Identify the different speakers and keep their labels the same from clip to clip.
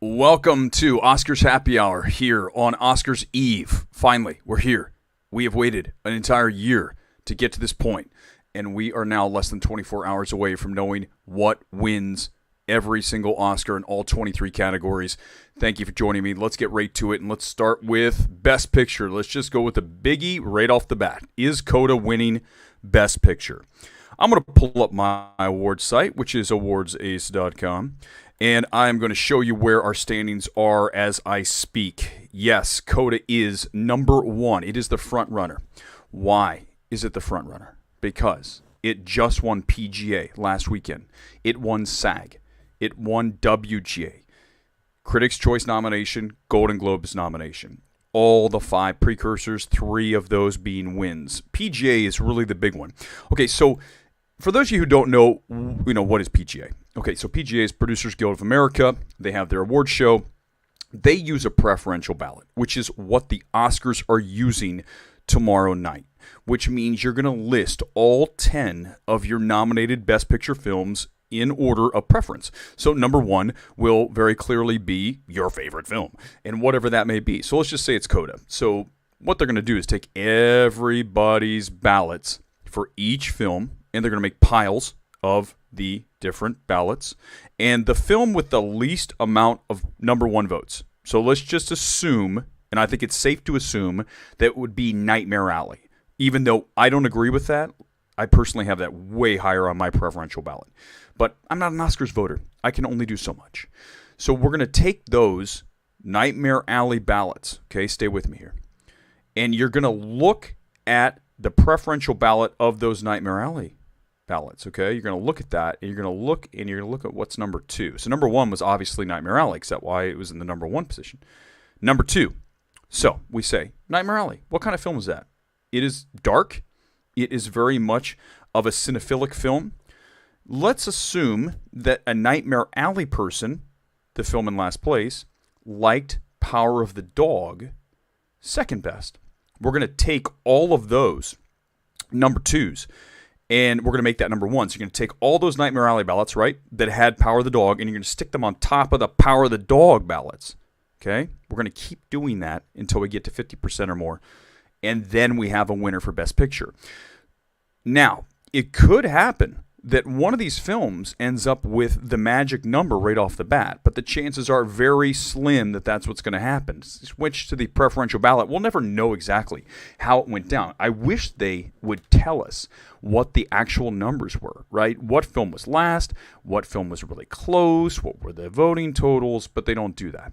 Speaker 1: Welcome to Oscars Happy Hour here on Oscars Eve. Finally, we're here. We have waited an entire year to get to this point, and we are now less than 24 hours away from knowing what wins every single Oscar in all 23 categories. Thank you for joining me. Let's get right to it, and let's start with Best Picture. Let's just go with the biggie right off the bat. Is Coda winning Best Picture? I'm going to pull up my awards site, which is awardsace.com. And I'm going to show you where our standings are as I speak. Yes, Coda is number one. It is the front runner. Why is it the front runner? Because it just won PGA last weekend. It won SAG. It won WGA. Critics' Choice nomination, Golden Globes nomination. All the 5 precursors, 3 of those being wins. PGA is really the big one. Okay, so for those of you who don't know, what is PGA? Okay, so PGA is Producers Guild of America. They have their award show. They use a preferential ballot, which is what the Oscars are using tomorrow night, which means you're going to list all 10 of your nominated Best Picture films in order of preference. So number 1 will very clearly be your favorite film, and whatever that may be. So let's just say it's Coda. So what they're going to do is take everybody's ballots for each film, and they're going to make piles of the different ballots, and the film with the least amount of number 1 votes. So let's just assume, and I think it's safe to assume, that it would be Nightmare Alley. Even though I don't agree with that, I personally have that way higher on my preferential ballot. But I'm not an Oscars voter. I can only do so much. So we're going to take those Nightmare Alley ballots, okay, stay with me here, and you're going to look at the preferential ballot of those Nightmare Alley ballots, okay? You're going to look at that, and you're going to look at what's number 2. So number 1 was obviously Nightmare Alley, except why it was in the number 1 position. Number 2. So we say, Nightmare Alley. What kind of film is that? It is dark. It is very much of a cinephilic film. Let's assume that a Nightmare Alley person, the film in last place, liked Power of the Dog second best. We're going to take all of those number 2s, and we're going to make that number 1. So you're going to take all those Nightmare Alley ballots, right, that had Power of the Dog, and you're going to stick them on top of the Power of the Dog ballots. Okay? We're going to keep doing that until we get to 50% or more, and then we have a winner for Best Picture. Now, it could happen that one of these films ends up with the magic number right off the bat, but the chances are very slim that that's what's going to happen. Switch to the preferential ballot. We'll never know exactly how it went down. I wish they would tell us what the actual numbers were, right? What film was last, what film was really close, what were the voting totals, but they don't do that.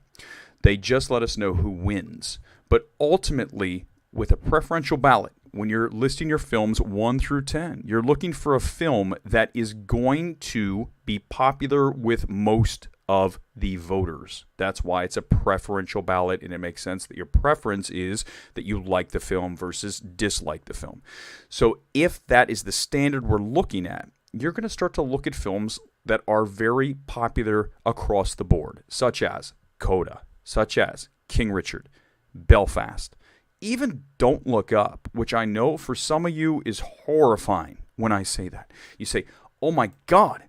Speaker 1: They just let us know who wins. But ultimately, with a preferential ballot, when you're listing your films 1 through 10, you're looking for a film that is going to be popular with most of the voters. That's why it's a preferential ballot, and it makes sense that your preference is that you like the film versus dislike the film. So if that is the standard we're looking at, you're going to start to look at films that are very popular across the board, such as Coda, such as King Richard, Belfast, even Don't Look Up, which I know for some of you is horrifying when I say that. You say, oh my God,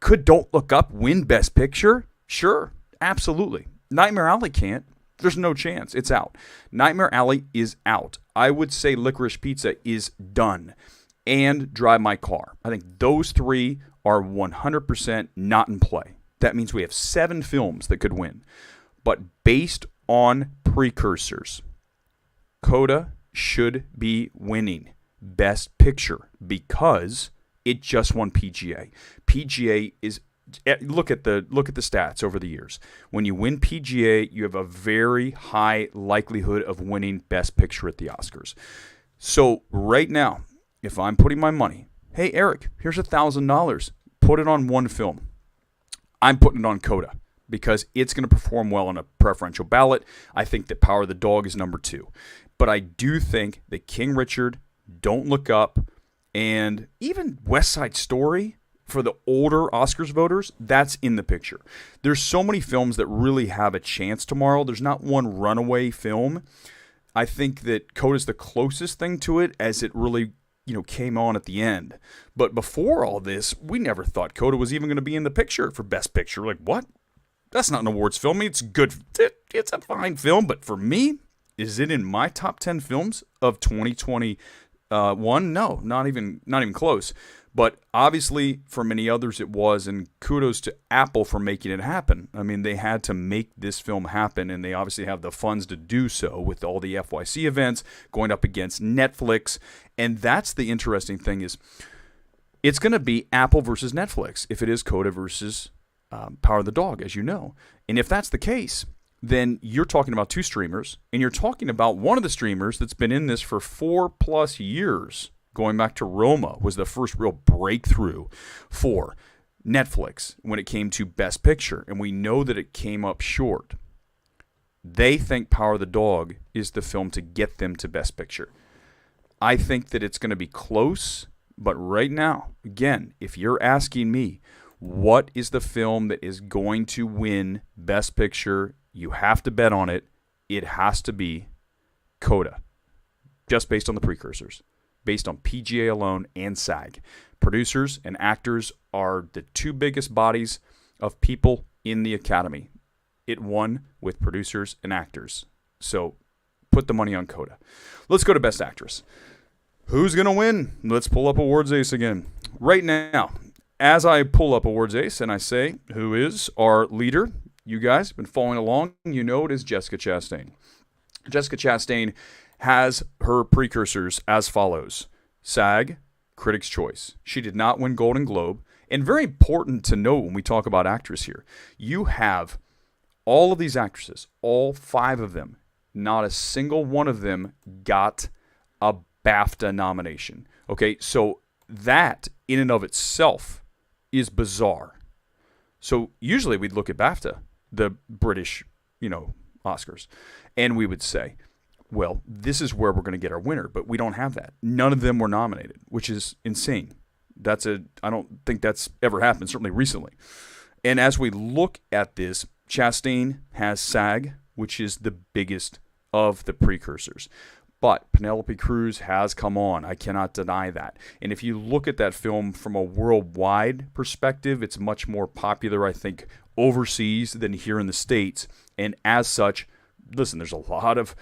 Speaker 1: could Don't Look Up win Best Picture? Sure, absolutely. Nightmare Alley can't. There's no chance. It's out. Nightmare Alley is out. I would say Licorice Pizza is done. And Drive My Car. I think those 3 are 100% not in play. That means we have 7 films that could win. But based on precursors, Coda should be winning Best Picture because it just won PGA. PGA is look at the stats over the years. When you win PGA, you have a very high likelihood of winning Best Picture at the Oscars. So right now, if I'm putting my money, hey Eric, here's $1,000. Put it on one film. I'm putting it on Coda because it's going to perform well on a preferential ballot. I think that Power of the Dog is number 2. But I do think that King Richard, Don't Look Up, and even West Side Story, for the older Oscars voters, that's in the picture. There's so many films that really have a chance tomorrow. There's not one runaway film. I think that Coda's the closest thing to it as it really, came on at the end. But before all this, we never thought Coda was even going to be in the picture for Best Picture. Like, what? That's not an awards film. It's good. It's a fine film, but for me, is it in my top 10 films of 2021? No, not even close. But obviously, for many others, it was, and kudos to Apple for making it happen. I mean, they had to make this film happen, and they obviously have the funds to do so with all the FYC events going up against Netflix. And that's the interesting thing is, it's going to be Apple versus Netflix if it is Coda versus Power of the Dog, as you know. And if that's the case, then you're talking about two streamers, and you're talking about one of the streamers that's been in this for 4+ years. Going back to Roma was the first real breakthrough for Netflix when it came to Best Picture, and we know that it came up short. They think Power of the Dog is the film to get them to Best Picture. I think that it's going to be close, but right now, again, if you're asking me, what is the film that is going to win Best Picture, you have to bet on it. It has to be Coda, just based on the precursors. Based on PGA alone and SAG. Producers and actors are the two biggest bodies of people in the Academy. It won with producers and actors. So put the money on Coda. Let's go to Best Actress. Who's going to win? Let's pull up Awards Ace again. Right now, as I pull up Awards Ace and I say, who is our leader? You guys have been following along. You know it is Jessica Chastain. Jessica Chastain has her precursors as follows. SAG, Critics' Choice. She did not win Golden Globe. And very important to note when we talk about actors here, you have all of these actresses, all 5 of them, not a single one of them got a BAFTA nomination. Okay, so that in and of itself is bizarre. So usually we'd look at BAFTA, the British, Oscars, and we would say, well, this is where we're going to get our winner, but we don't have that. None of them were nominated, which is insane. I don't think that's ever happened, certainly recently. And as we look at this, Chastain has SAG, which is the biggest of the precursors. But Penelope Cruz has come on. I cannot deny that. And if you look at that film from a worldwide perspective, it's much more popular, I think, overseas than here in the States. And as such, listen, there's a lot of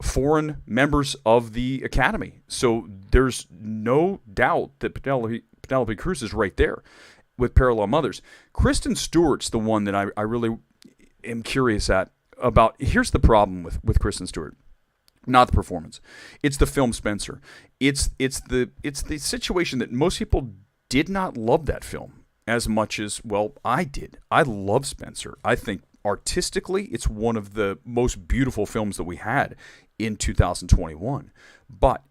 Speaker 1: foreign members of the Academy. So there's no doubt that Penelope Cruz is right there with Parallel Mothers. Kristen Stewart's the one that I really am curious about. Here's the problem with Kristen Stewart. Not the performance. It's the film Spencer. It's the situation that most people did not love that film as much as, well, I did. I love Spencer. I think artistically, it's one of the most beautiful films that we had in 2021. But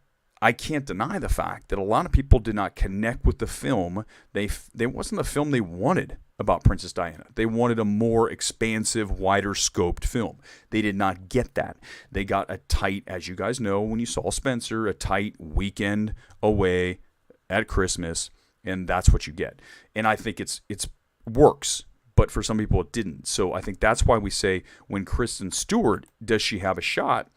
Speaker 1: I can't deny the fact that a lot of people did not connect with the film. They wasn't the film they wanted about Princess Diana. They wanted a more expansive, wider scoped film. They did not get that. They got a tight, as you guys know, when you saw Spencer, a tight weekend away at Christmas, and that's what you get. And I think it's works. But for some people, it didn't. So I think that's why we say when Kristen Stewart, does she have a shot?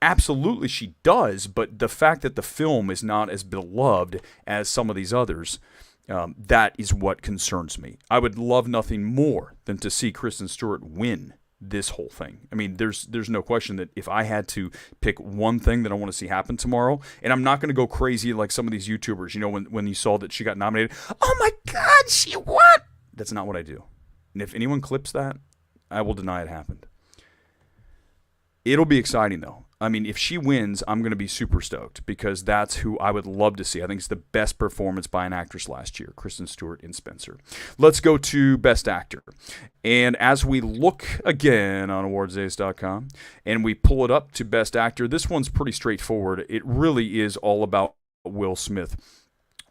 Speaker 1: Absolutely she does, but the fact that the film is not as beloved as some of these others, that is what concerns me. I would love nothing more than to see Kristen Stewart win this whole thing. I mean, there's no question that if I had to pick one thing that I want to see happen tomorrow, and I'm not going to go crazy like some of these YouTubers, when you saw that she got nominated, oh my God, she won! That's not what I do. And if anyone clips that, I will deny it happened. It'll be exciting, though. I mean, if she wins, I'm going to be super stoked because that's who I would love to see. I think it's the best performance by an actress last year, Kristen Stewart in Spencer. Let's go to Best Actor. And as we look again on awardsace.com and we pull it up to Best Actor, this one's pretty straightforward. It really is all about Will Smith.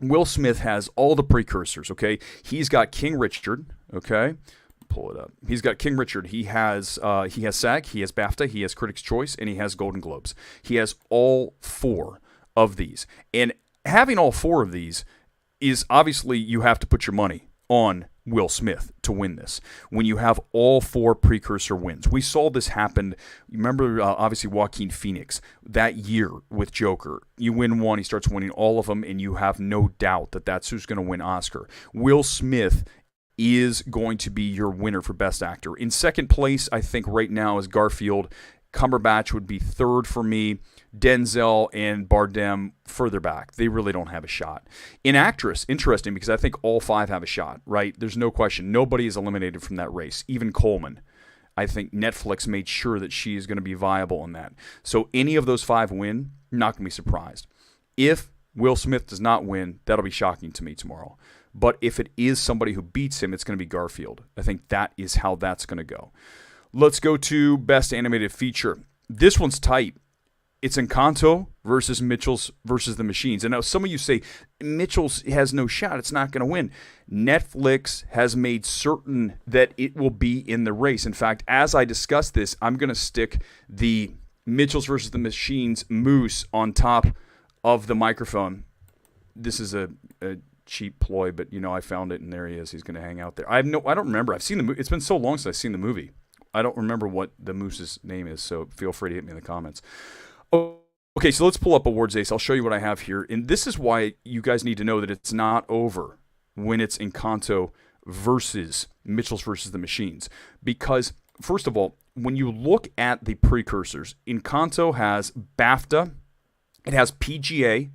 Speaker 1: Will Smith has all the precursors, okay? He's got King Richard, okay? Pull it up. He's got King Richard. He has SAG, he has BAFTA, he has Critics' Choice, and he has Golden Globes. He has all 4 of these. And having all 4 of these is obviously you have to put your money on Will Smith to win this. When you have all 4 precursor wins. We saw this happen. You remember, obviously, Joaquin Phoenix that year with Joker. You win one, he starts winning all of them, and you have no doubt that that's who's going to win Oscar. Will Smith is going to be your winner for Best Actor. In second place, I think right now is Garfield. Cumberbatch would be third for me. Denzel and Bardem further back. They really don't have a shot. In actress, interesting because I think all five have a shot, right? There's no question. Nobody is eliminated from that race. Even Coleman. I think Netflix made sure that she is going to be viable in that. So any of those five win, not going to be surprised. If Will Smith does not win, that'll be shocking to me tomorrow. But if it is somebody who beats him, it's going to be Garfield. I think that is how that's going to go. Let's go to Best Animated Feature. This one's tight. It's Encanto versus Mitchell's versus the Machines. And now some of you say, Mitchell's has no shot. It's not going to win. Netflix has made certain that it will be in the race. In fact, as I discuss this, I'm going to stick the Mitchell's versus the Machines moose on top of the microphone. This is a cheap ploy, but I found it, and there he is. He's going to hang out there. I don't remember. I've seen the movie. It's been so long since I've seen the movie. I don't remember what the moose's name is, so feel free to hit me in the comments. Okay, so let's pull up Awards Ace. I'll show you what I have here. And this is why you guys need to know that it's not over when it's Encanto versus Mitchell's versus the Machines. Because, first of all, when you look at the precursors, Encanto has BAFTA, it has PGA,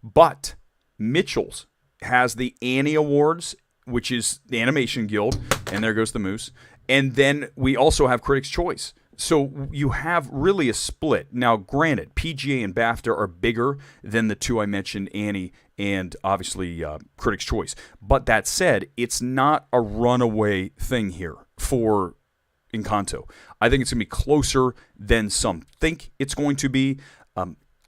Speaker 1: but Mitchell's has the Annie Awards, which is the Animation Guild, and there goes the moose. And then we also have Critics' Choice. So you have really a split. Now, granted, PGA and BAFTA are bigger than the two I mentioned, Annie and obviously Critics' Choice. But that said, it's not a runaway thing here for Encanto. I think it's going to be closer than some think it's going to be.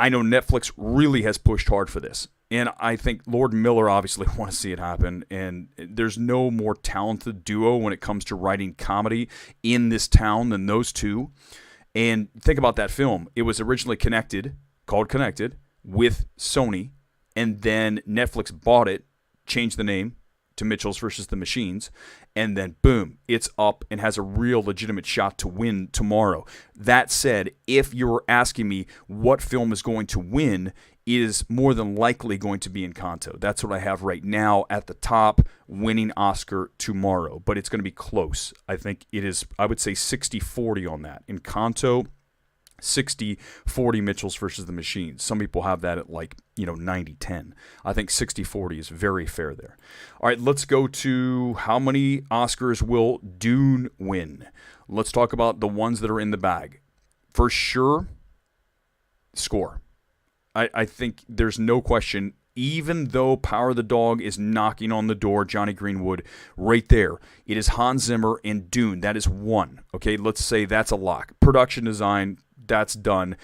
Speaker 1: I know Netflix really has pushed hard for this. And I think Lord and Miller obviously want to see it happen. And there's no more talented duo when it comes to writing comedy in this town than those two. And think about that film. It was originally called Connected, with Sony. And then Netflix bought it, changed the name to Mitchell's versus the Machines. And then, boom, it's up and has a real legitimate shot to win tomorrow. That said, if you're asking me what film is going to win, is more than likely going to be Encanto. That's what I have right now at the top, winning Oscar tomorrow. But it's going to be close. I think it is, I would say 60-40 on that. Encanto, 60-40 Mitchell's versus the Machines. Some people have that at 90-10. I think 60-40 is very fair there. All right, let's go to how many Oscars will Dune win? Let's talk about the ones that are in the bag. For sure, score. I think there's no question, even though Power of the Dog is knocking on the door, Johnny Greenwood, right there. It is Hans Zimmer and Dune. That is one. Okay, let's say that's a lock. Production design, that's done.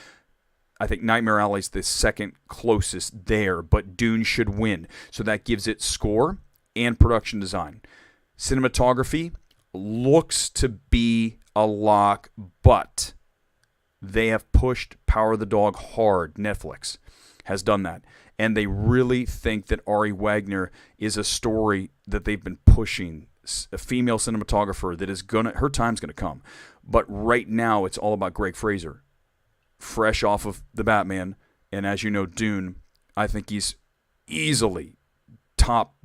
Speaker 1: I think Nightmare Alley is the second closest there, but Dune should win. So that gives it score and production design. Cinematography looks to be a lock, but they have pushed Power of the Dog hard. Netflix has done that. And they really think that Ari Wagner is a story that they've been pushing. A female cinematographer that is her time's gonna come. But right now it's all about Greg Fraser. Fresh off of the Batman. And as you know, Dune, I think he's easily top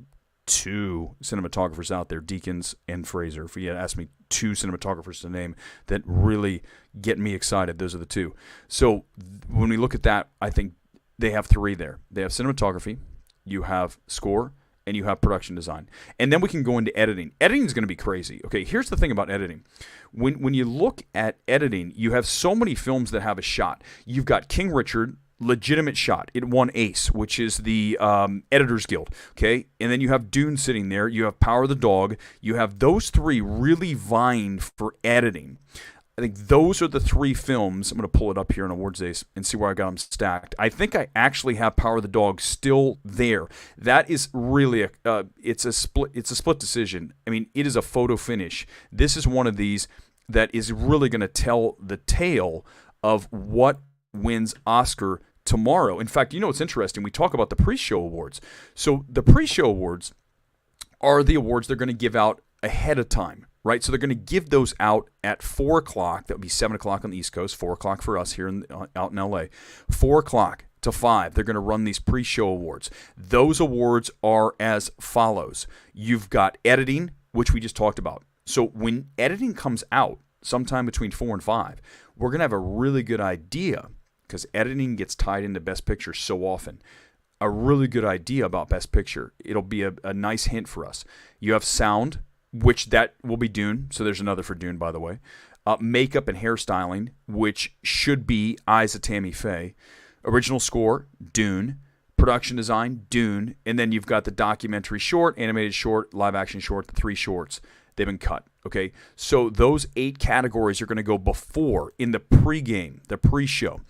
Speaker 1: two cinematographers out there, Deakins and Fraser. If you had asked me two cinematographers to name that really get me excited, those are the two. So when we look at that, I think they have three there. They have cinematography, you have score, and you have production design. And then we can go into editing. Editing is going to be crazy. Okay, here's the thing about editing. When you look at editing, you have so many films that have a shot. You've got King Richard, legitimate shot. It won ACE, which is the Editors Guild. Okay, and then you have Dune sitting there. You have Power of the Dog. You have those three really vying for editing. I think those are the three films. I'm going to pull it up here on Awards Ace and see where I got them stacked. I think I actually have Power of the Dog still there. That is really it's a split decision. I mean, it is a photo finish. This is one of these that is really going to tell the tale of what wins Oscar tomorrow. In fact, what's interesting? We talk about the pre-show awards. So the pre-show awards are the awards they're going to give out ahead of time. Right, so they're going to give those out at 4 o'clock. That would be 7 o'clock on the East Coast, 4 o'clock for us here out in LA. 4 o'clock to 5, they're going to run these pre-show awards. Those awards are as follows. You've got editing, which we just talked about. So when editing comes out, sometime between 4 and 5, we're going to have a really good idea, because editing gets tied into Best Picture so often, a really good idea about Best Picture. It'll be a nice hint for us. You have sound, which that will be Dune, so there's another for Dune, by the way. Makeup and hairstyling, which should be Eyes of Tammy Faye. Original score, Dune. Production design, Dune. And then you've got the documentary short, animated short, live action short, the 3 shorts. They've been cut, okay? So those 8 categories are going to go before, in the pregame, the pre-show.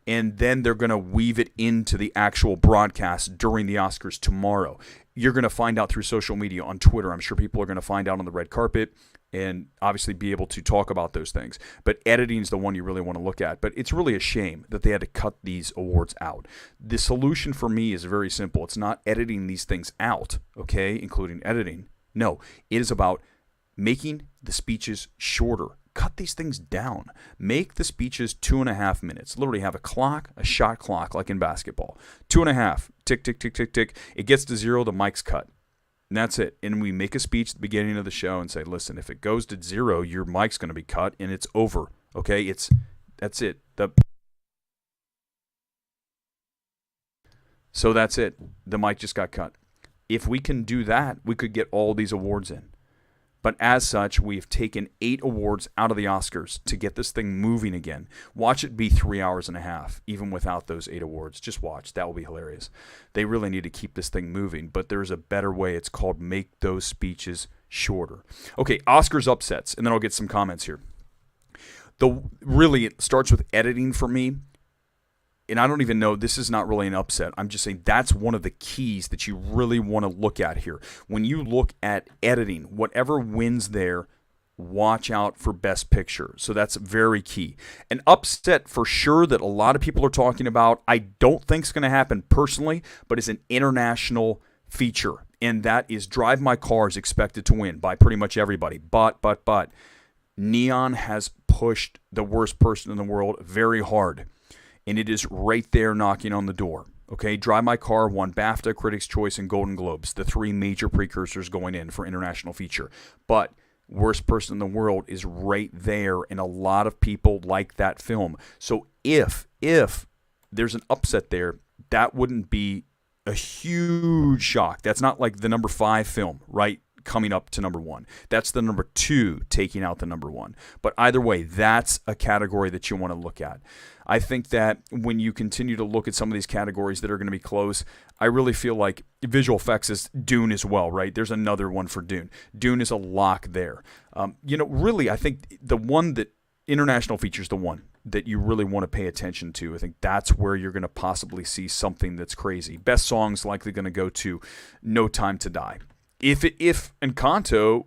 Speaker 1: And then they're going to weave it into the actual broadcast during the Oscars tomorrow. You're going to find out through social media, on Twitter. I'm sure people are going to find out on the red carpet and obviously be able to talk about those things. But editing is the one you really want to look at. But it's really a shame that they had to cut these awards out. The solution for me is very simple. It's not editing these things out, okay, including editing. No, it is about making the speeches shorter. Cut these things down. Make the speeches 2.5 minutes. Literally have a clock, a shot clock, like in basketball. 2.5. Tick, tick, tick, tick, tick. It gets to 0, the mic's cut. And that's it. And we make a speech at the beginning of the show and say, listen, if it goes to 0, your mic's going to be cut and it's over. Okay? That's it. So that's it. The mic just got cut. If we can do that, we could get all these awards in. But as such, we've taken 8 awards out of the Oscars to get this thing moving again. Watch it be 3 hours and a half, even without those 8 awards. Just watch. That will be hilarious. They really need to keep this thing moving, but there's a better way. It's called make those speeches shorter. Okay, Oscars upsets, and then I'll get some comments here. Really, it starts with editing for me. And I don't even know, this is not really an upset. I'm just saying that's one of the keys that you really want to look at here. When you look at editing, whatever wins there, watch out for Best Picture. So that's very key. An upset for sure that a lot of people are talking about, I don't think is going to happen personally, but it's an international feature. And that is Drive My Car is expected to win by pretty much everybody. But, Neon has pushed The Worst Person in the World very hard. And it is right there knocking on the door. Okay, Drive My Car won BAFTA, Critics' Choice, and Golden Globes, the 3 major precursors going in for international feature. But Worst Person in the World is right there, and a lot of people like that film. So if there's an upset there, that wouldn't be a huge shock. That's not like the number 5 film, right, coming up to number 1. That's the number 2 taking out the number 1. But either way, that's a category that you want to look at. I think that when you continue to look at some of these categories that are going to be close, I really feel like visual effects is Dune as well, right? There's another one for Dune. Dune is a lock there. Really, I think the one that international features, the one that you really want to pay attention to. I think that's where you're going to possibly see something that's crazy. Best song's likely going to go to No Time to Die. If Encanto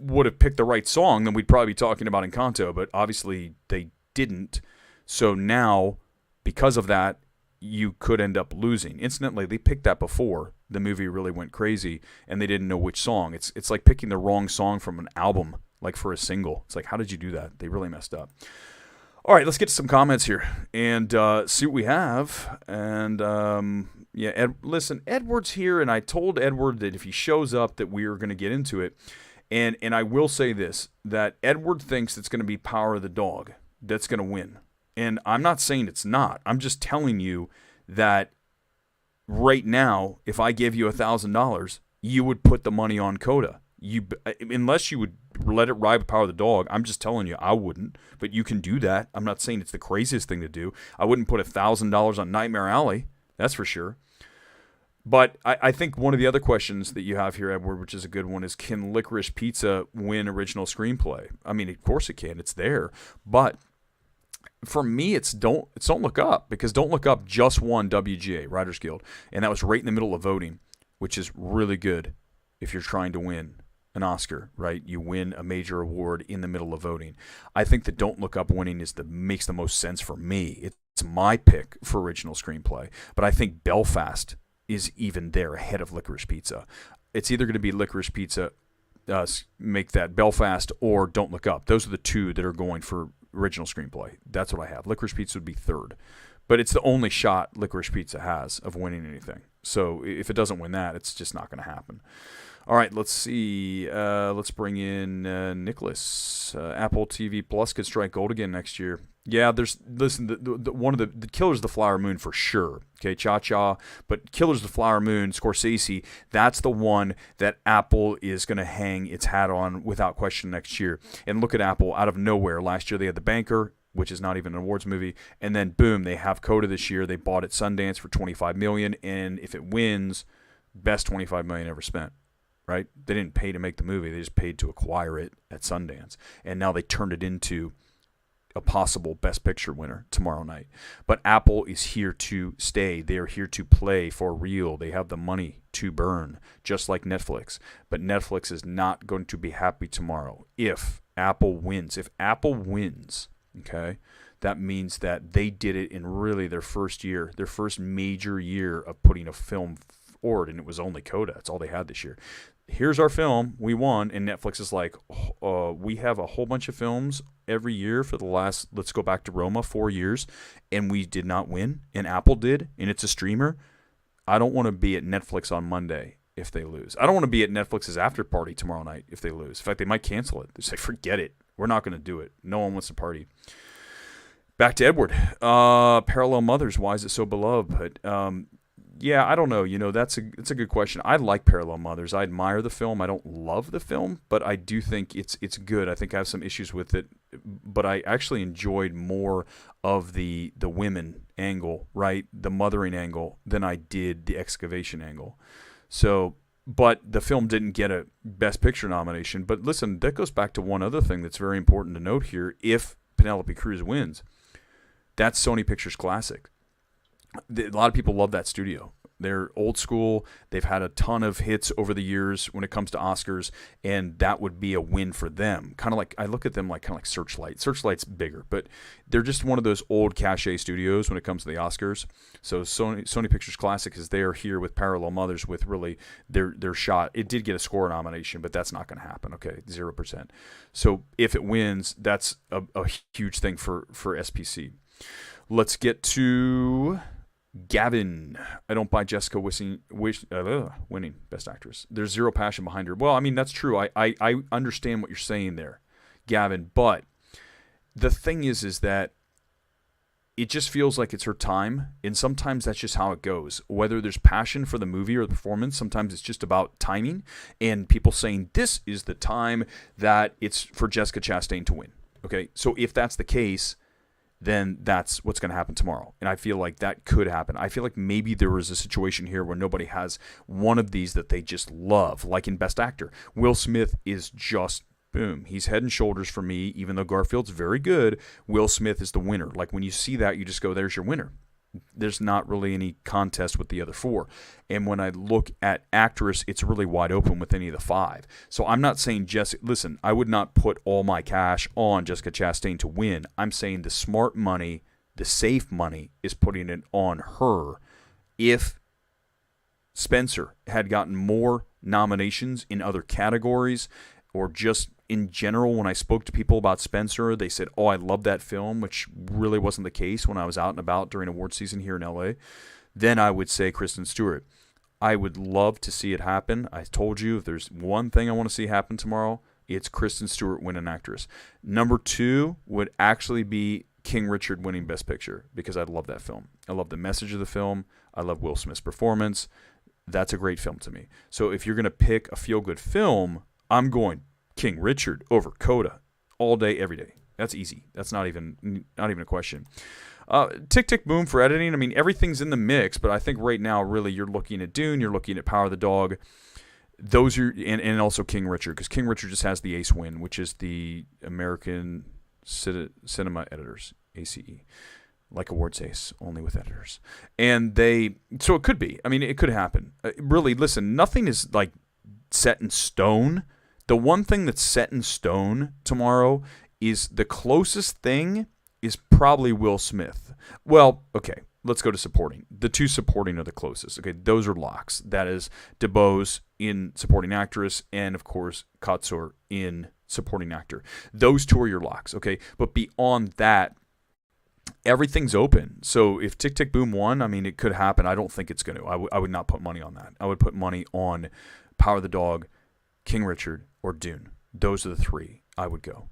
Speaker 1: would have picked the right song, then we'd probably be talking about Encanto, but obviously they didn't. So now, because of that, you could end up losing. Incidentally, they picked that before the movie really went crazy, and they didn't know which song. It's like picking the wrong song from an album, like for a single. It's like, how did you do that? They really messed up. All right, let's get to some comments here and see what we have. And listen, Edward's here, and I told Edward that if he shows up that we are going to get into it. And I will say this, that Edward thinks it's going to be Power of the Dog that's going to win. And I'm not saying it's not. I'm just telling you that right now, if I gave you $1,000, you would put the money on Coda. Unless you would let it ride with Power of the Dog. I'm just telling you, I wouldn't. But you can do that. I'm not saying it's the craziest thing to do. I wouldn't put $1,000 on Nightmare Alley. That's for sure. But I think one of the other questions that you have here, Edward, which is a good one, is can Licorice Pizza win original screenplay? I mean, of course it can. It's there. But for me, it's Don't Look Up, because Don't Look Up just won WGA, Writers Guild, and that was right in the middle of voting, which is really good if you're trying to win an Oscar, right? You win a major award in the middle of voting. I think that Don't Look Up winning makes the most sense for me. It's my pick for original screenplay, but I think Belfast is even there ahead of Licorice Pizza. It's either going to be Licorice Pizza, make that Belfast, or Don't Look Up. Those are the 2 that are going for original screenplay. That's what I have. Licorice Pizza would be 3rd. But it's the only shot Licorice Pizza has of winning anything. So if it doesn't win that, it's just not going to happen. All right, let's see. Let's bring in Nicholas. Apple TV Plus could strike gold again next year. Yeah, one of the Killers of the Flower Moon for sure. Okay, Cha-Cha, but Killers of the Flower Moon, Scorsese, that's the one that Apple is going to hang its hat on without question next year. And look at Apple out of nowhere. Last year they had The Banker, which is not even an awards movie, and then boom, they have Coda this year. They bought at Sundance for $25 million, and if it wins, best $25 million ever spent. Right? They didn't pay to make the movie; they just paid to acquire it at Sundance, and now they turned it into a possible Best Picture winner tomorrow night. But Apple is here to stay. They are here to play for real. They have the money to burn, just like Netflix. But Netflix is not going to be happy tomorrow if Apple wins. If Apple wins, okay, that means that they did it in really their first year, their first major year of putting a film forward, and it was only Coda. That's all they had this year. Here's our film. We won. And Netflix is like, we have a whole bunch of films every year for the last, let's go back to Roma, 4 years, and we did not win. And Apple did, and it's a streamer. I don't want to be at Netflix on Monday if they lose. I don't want to be at Netflix's after party tomorrow night if they lose. In fact, they might cancel it. They say, forget it. We're not going to do it. No one wants to party. Back to Edward. Parallel Mothers. Why is it so beloved? But yeah, I don't know. It's a good question. I like Parallel Mothers. I admire the film. I don't love the film, but I do think it's good. I think I have some issues with it, but I actually enjoyed more of the women angle, right? The mothering angle than I did the excavation angle. So, but the film didn't get a Best Picture nomination. But listen, that goes back to one other thing that's very important to note here. If Penelope Cruz wins, that's Sony Pictures Classic. A lot of people love that studio. They're old school. They've had a ton of hits over the years when it comes to Oscars, and that would be a win for them. Kind of like, I look at them like Searchlight. Searchlight's bigger, but they're just one of those old cachet studios when it comes to the Oscars. So Sony Pictures Classic is there here with Parallel Mothers with really their shot. It did get a score nomination, but that's not going to happen. Okay, 0%. So if it wins, that's a huge thing for SPC. Let's get to Gavin. I don't buy Jessica winning Best Actress. There's zero passion behind her. Well, I mean, that's true. I understand what you're saying there, Gavin. But the thing is that it just feels like it's her time. And sometimes that's just how it goes. Whether there's passion for the movie or the performance, sometimes it's just about timing. And people saying this is the time that it's for Jessica Chastain to win. Okay, so if that's the case, then that's what's going to happen tomorrow. And I feel like that could happen. I feel like maybe there was a situation here where nobody has one of these that they just love, like in Best Actor. Will Smith is just, boom, he's head and shoulders for me, even though Garfield's very good. Will Smith is the winner. Like when you see that, you just go, there's your winner. There's not really any contest with the other four. And when I look at actress, it's really wide open with any of the five. So I'm not saying listen, I would not put all my cash on Jessica Chastain to win. I'm saying the smart money, the safe money is putting it on her. If Spencer had gotten more nominations in other categories or just in general, when I spoke to people about Spencer, they said, oh, I love that film, which really wasn't the case when I was out and about during award season here in LA. Then I would say Kristen Stewart. I would love to see it happen. I told you if there's one thing I want to see happen tomorrow, it's Kristen Stewart winning actress. Number 2 would actually be King Richard winning Best Picture because I love that film. I love the message of the film. I love Will Smith's performance. That's a great film to me. So if you're going to pick a feel-good film, I'm going King Richard over Coda all day, every day. That's easy. That's not even a question. Tick, tick, boom for editing. I mean, everything's in the mix, but I think right now, really, you're looking at Dune, you're looking at Power of the Dog. Those are, and also King Richard, because King Richard just has the ACE win, which is the American Cinema Editors, ACE. Like awards ACE, only with editors. So it could be. I mean, it could happen. Really, listen, nothing is like set in stone. The one thing that's set in stone tomorrow is the closest thing is probably Will Smith. Well, okay, let's go to supporting. The 2 supporting are the closest. Okay, those are locks. That is DeBose in supporting actress and, of course, Katsur in supporting actor. Those 2 are your locks, okay? But beyond that, everything's open. So if Tick, Tick, Boom won, I mean, it could happen. I don't think it's going to. I would not put money on that. I would put money on Power of the Dog King Richard, or Dune. Those are the three I would go.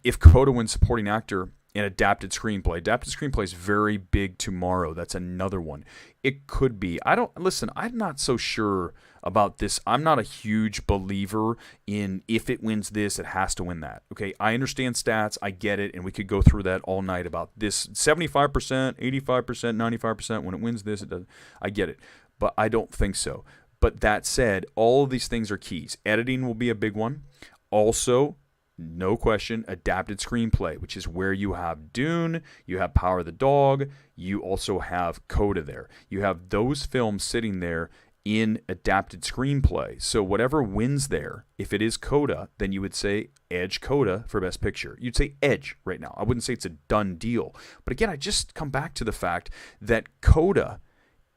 Speaker 1: If Coda wins supporting actor in adapted screenplay is very big tomorrow. That's another one. It could be. I'm not so sure about this. I'm not a huge believer in if it wins this, it has to win that. Okay, I understand stats. I get it, and we could go through that all night about this 75%, 85%, 95%. When it wins this, it doesn't. I get it, but I don't think so. But that said, all of these things are keys. Editing will be a big one. Also, no question, adapted screenplay, which is where you have Dune, you have Power of the Dog, you also have Coda there. You have those films sitting there in adapted screenplay. So whatever wins there, if it is Coda, then you would say edge Coda for Best Picture. You'd say edge right now. I wouldn't say it's a done deal. But again, I just come back to the fact that Coda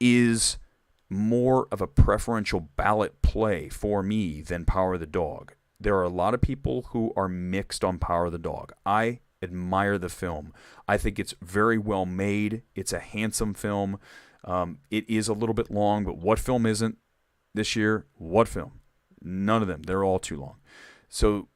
Speaker 1: is more of a preferential ballot play for me than Power of the Dog. There are a lot of people who are mixed on Power of the Dog. I admire the film. I think it's very well made. It's a handsome film. It is a little bit long, but what film isn't this year? What film? None of them. They're all too long. So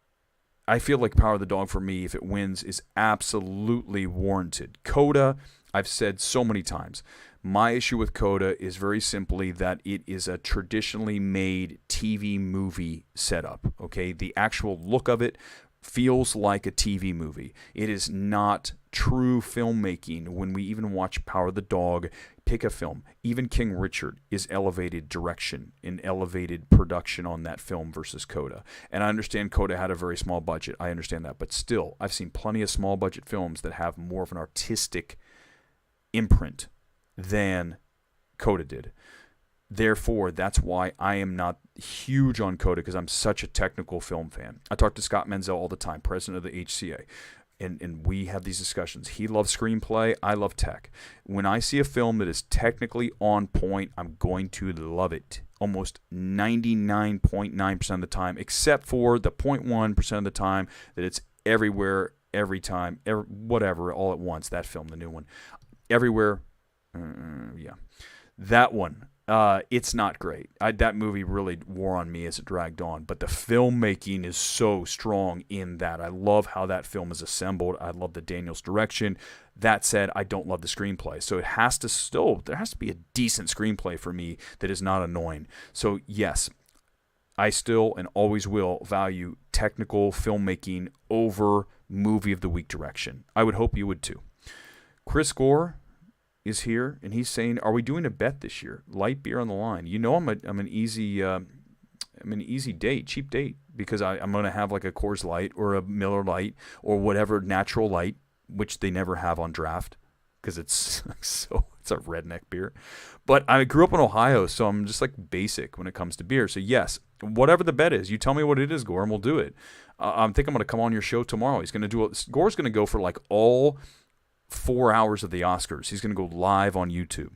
Speaker 1: I feel like Power of the Dog for me, if it wins, is absolutely warranted. Coda, I've said so many times, my issue with Coda is very simply that it is a traditionally made TV movie setup. Okay, the actual look of it feels like a TV movie. It is not true filmmaking. When we even watch Power of the Dog, pick a film. Even King Richard is elevated direction and elevated production on that film versus Coda. And I understand Coda had a very small budget. I understand that. But still, I've seen plenty of small budget films that have more of an artistic imprint than Coda did. Therefore, that's why I am not huge on Coda, because I'm such a technical film fan. I talk to Scott Menzel all the time, president of the HCA, and we have these discussions. He loves screenplay. I love tech. When I see a film that is technically on point, I'm going to love it almost 99.9% of the time, except for the 0.1% of the time that it's everywhere, every time, whatever, all at once. That film, the new one. Everywhere. Yeah. That one. It's not great. That movie really wore on me as it dragged on, but the filmmaking is so strong in that. I love how that film is assembled. I love the Daniels direction. That said, I don't love the screenplay. So there has to be a decent screenplay for me that is not annoying. So yes, I still and always will value technical filmmaking over movie of the week direction. I would hope you would too. Chris Gore is here, and he's saying, "Are we doing a bet this year? Light beer on the line." You know, I'm an easy date, cheap date, because I'm going to have like a Coors Light or a Miller Light or whatever natural light, which they never have on draft because it's a redneck beer. But I grew up in Ohio, so I'm just like basic when it comes to beer. So yes, whatever the bet is, you tell me what it is, Gore, and we'll do it. I think I'm going to come on your show tomorrow. Gore's going to go for like all 4 hours of the Oscars. He's going to go live on YouTube.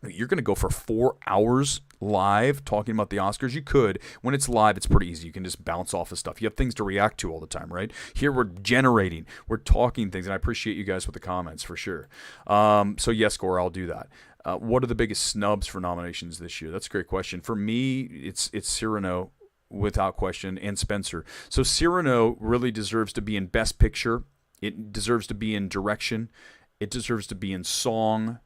Speaker 1: You're going to go for 4 hours live talking about the Oscars? You could. When it's live, it's pretty easy. You can just bounce off of stuff. You have things to react to all the time, right? Here we're generating. We're talking things, and I appreciate you guys with the comments for sure. So yes, Gore, I'll do that. What are the biggest snubs for nominations this year? That's a great question. For me, it's Cyrano without question, and Spencer. So Cyrano really deserves to be in Best Picture. It deserves to be in direction. It deserves to be in song.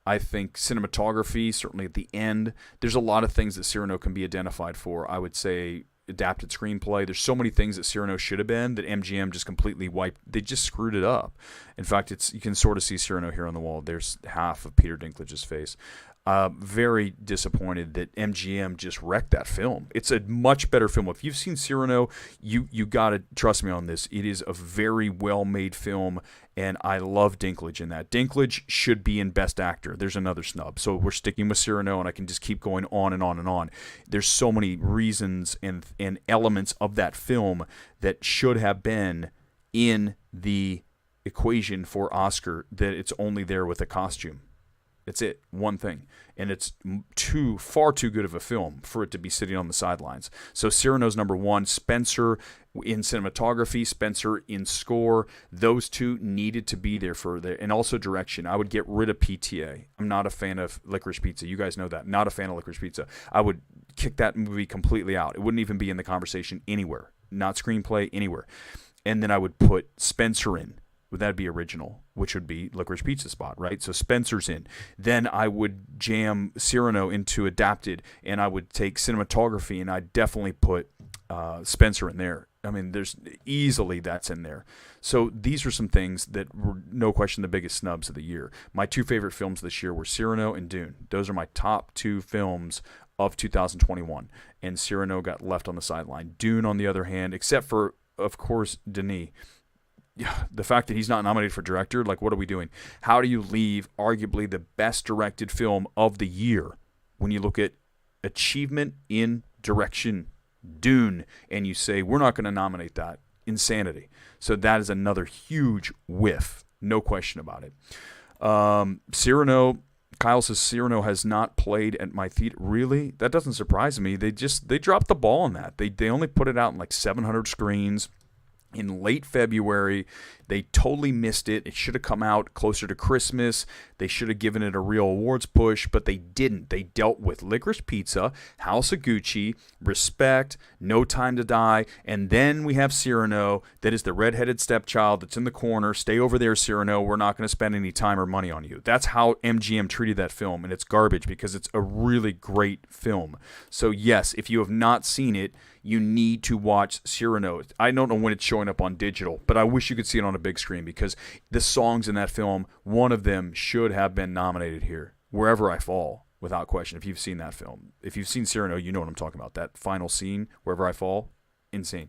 Speaker 1: I think cinematography, certainly at the end. There's a lot of things that Cyrano can be identified for. I would say adapted screenplay. There's so many things that Cyrano should have been that MGM just completely wiped. They just screwed it up. In fact, you can sort of see Cyrano here on the wall. There's half of Peter Dinklage's face. Very disappointed that MGM just wrecked that film. It's a much better film. If you've seen Cyrano, you got to trust me on this. It is a very well-made film, and I love Dinklage in that. Dinklage should be in Best Actor. There's another snub. So we're sticking with Cyrano, and I can just keep going on and on and on. There's so many reasons and elements of that film that should have been in the equation for Oscar that it's only there with a costume. It's it, one thing. And it's far too good of a film for it to be sitting on the sidelines. So Cyrano's number one. Spencer in cinematography, Spencer in score. Those two needed to be there and also direction. I would get rid of PTA. I'm not a fan of Licorice Pizza. You guys know that. Not a fan of Licorice Pizza. I would kick that movie completely out. It wouldn't even be in the conversation anywhere. Not screenplay, anywhere. And then I would put Spencer in. Would that be original? Which would be Licorice Pizza Spot, right? So Spencer's in. Then I would jam Cyrano into adapted, and I would take cinematography, and I'd definitely put Spencer in there. I mean, there's easily that's in there. So these are some things that were, no question, the biggest snubs of the year. My 2 favorite films this year were Cyrano and Dune. Those are my top 2 films of 2021, and Cyrano got left on the sideline. Dune, on the other hand, except for, of course, Denis, the fact that he's not nominated for director, like, what are we doing? How do you leave arguably the best directed film of the year when you look at achievement in direction, Dune, and you say, we're not going to nominate that? Insanity. So that is another huge whiff, no question about it. Cyrano, Kyle says Cyrano has not played at my theater. Really? That doesn't surprise me. They dropped the ball on that. They only put it out in like 700 screens in late February. They totally missed it. It should have come out closer to Christmas. They should have given it a real awards push, but they didn't. They dealt with Licorice Pizza, House of Gucci, Respect, No Time to Die, and then we have Cyrano that is the redheaded stepchild that's in the corner. Stay over there, Cyrano. We're not going to spend any time or money on you. That's how MGM treated that film, and it's garbage because it's a really great film. So yes, if you have not seen it, you need to watch Cyrano. I don't know when it's showing up on digital, but I wish you could see it on a big screen because the songs in that film, one of them should have been nominated here, Wherever I Fall, without question. If you've seen that film, if you've seen Cyrano, you know what I'm talking about. That final scene, Wherever I Fall, insane.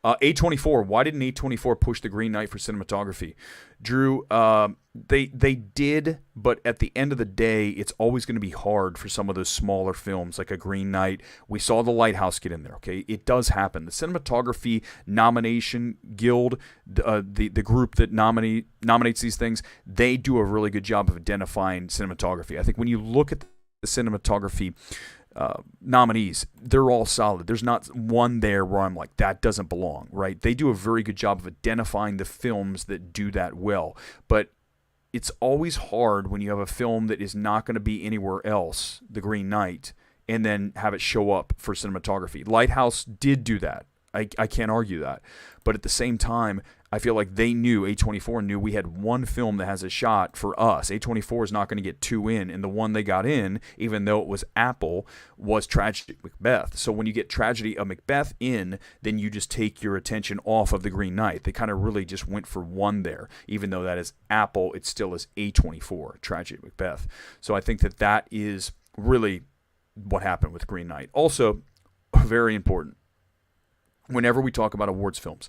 Speaker 1: A24, why didn't A24 push the Green Knight for cinematography? Drew, they did, but at the end of the day, it's always going to be hard for some of those smaller films like a Green Knight. We saw The Lighthouse get in there, okay? It does happen. The Cinematography Nomination Guild, the group that nominates these things, they do a really good job of identifying cinematography. I think when you look at the cinematography nominees, they're all solid. There's not one there where I'm like, that doesn't belong, right? They do a very good job of identifying the films that do that well. But it's always hard when you have a film that is not going to be anywhere else, The Green Knight, and then have it show up for cinematography. Lighthouse did do that. I can't argue that. But at the same time, I feel like they knew, A24 knew we had one film that has a shot for us. A24 is not going to get 2 in, and the one they got in, even though it was Apple, was Tragedy of Macbeth. So when you get Tragedy of Macbeth in, then you just take your attention off of The Green Knight. They kind of really just went for one there. Even though that is Apple, it still is A24, Tragedy of Macbeth. So I think that is really what happened with Green Knight. Also, very important, whenever we talk about awards films,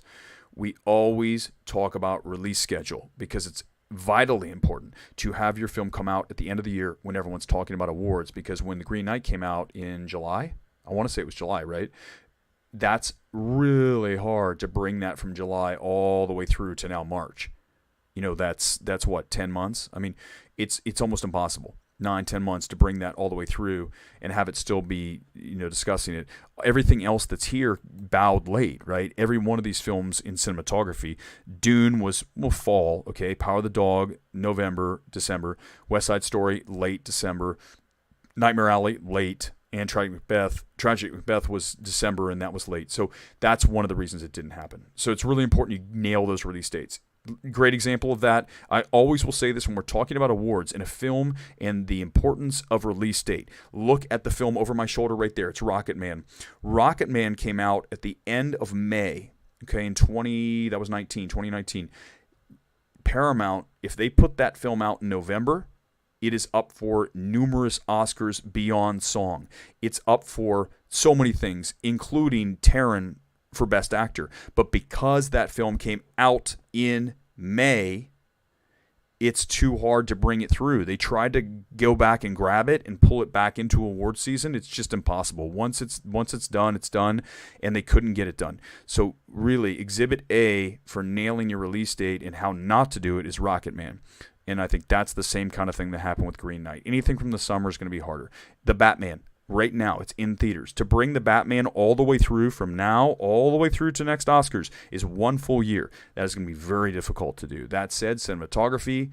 Speaker 1: we always talk about release schedule because it's vitally important to have your film come out at the end of the year when everyone's talking about awards, because when The Green Knight came out in July, I want to say it was July, right? That's really hard to bring that from July all the way through to now March. You know, that's what, 10 months? I mean, it's almost impossible. 9-10 months to bring that all the way through and have it still be, discussing it. Everything else that's here bowed late, right? Every one of these films in cinematography, Dune was fall, okay? Power of the Dog, November, December. West Side Story, late December. Nightmare Alley, late. And Tragic Macbeth was December, and that was late. So that's one of the reasons it didn't happen. So it's really important you nail those release dates. Great example of that. I always will say this when we're talking about awards in a film and the importance of release date. Look at the film over my shoulder right there. It's Rocket Man. Rocket Man came out at the end of May, okay, in 2019. Paramount, if they put that film out in November, it is up for numerous Oscars beyond song. It's up for so many things, including Taron for Best Actor. But because that film came out in May, it's too hard to bring it through. They tried to go back and grab it and pull it back into award season. It's just impossible. Once it's done, it's done, and they couldn't get it done. So really, Exhibit A for nailing your release date and how not to do it is Rocket Man. And I think that's the same kind of thing that happened with Green Knight. Anything from the summer is going to be harder. The Batman. Right now, it's in theaters. To bring the Batman all the way through from now all the way through to next Oscars is one full year. That is going to be very difficult to do. That said, cinematography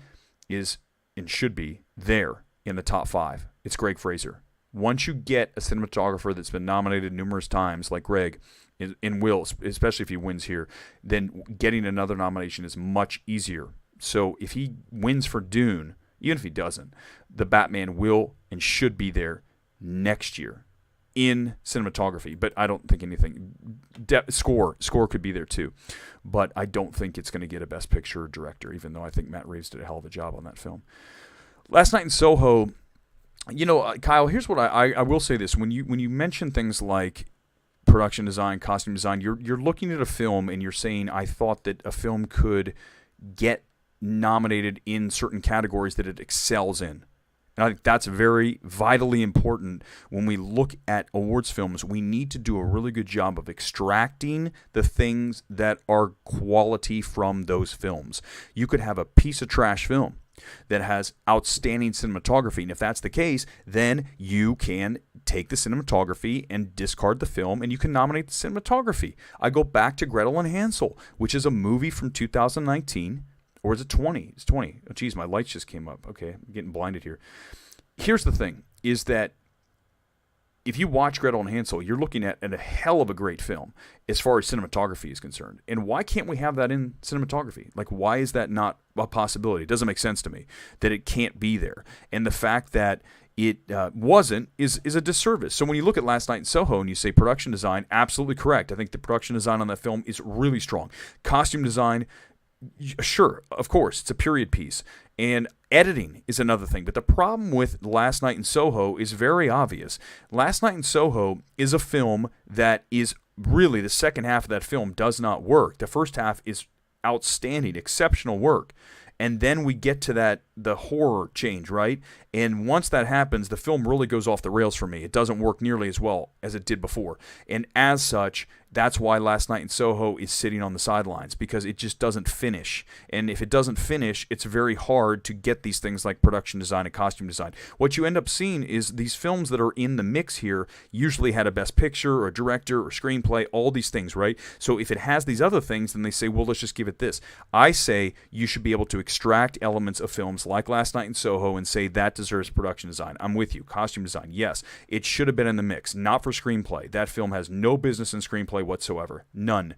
Speaker 1: is and should be there in the top 5. It's Greg Fraser. Once you get a cinematographer that's been nominated numerous times, like Greg, and will, especially if he wins here, then getting another nomination is much easier. So if he wins for Dune, even if he doesn't, the Batman will and should be there next year in cinematography. But I don't think anything. Score could be there too. But I don't think it's going to get a Best Picture or Director, even though I think Matt Reeves did a hell of a job on that film. Last Night in Soho, Kyle, here's what I will say this. When you mention things like production design, costume design, you're looking at a film and you're saying, I thought that a film could get nominated in certain categories that it excels in. And I think that's very vitally important when we look at awards films. We need to do a really good job of extracting the things that are quality from those films. You could have a piece of trash film that has outstanding cinematography. And if that's the case, then you can take the cinematography and discard the film, and you can nominate the cinematography. I go back to Gretel and Hansel, which is a movie from 2019, or is it 20? It's 20. Oh, geez, my lights just came up. Okay, I'm getting blinded here. Here's the thing, is that if you watch Gretel and Hansel, you're looking at a hell of a great film as far as cinematography is concerned. And why can't we have that in cinematography? Like, why is that not a possibility? It doesn't make sense to me that it can't be there. And the fact that it wasn't is a disservice. So when you look at Last Night in Soho and you say production design, absolutely correct. I think the production design on that film is really strong. Costume design, sure, of course, it's a period piece. And editing is another thing. But the problem with Last Night in Soho is very obvious. Last Night in Soho is a film that is really, the second half of that film does not work. The first half is outstanding, exceptional work. And then we get to the horror change, right? And once that happens, the film really goes off the rails for me. It doesn't work nearly as well as it did before. And as such, that's why Last Night in Soho is sitting on the sidelines, because it just doesn't finish. And if it doesn't finish, it's very hard to get these things like production design and costume design. What you end up seeing is these films that are in the mix here usually had a Best Picture or a Director or Screenplay, all these things, right? So if it has these other things, then they say, well, let's just give it this. I say you should be able to extract elements of films like Last Night in Soho and say that deserves production design. I'm with you. Costume design, yes. It should have been in the mix, not for screenplay. That film has no business in screenplay whatsoever. None.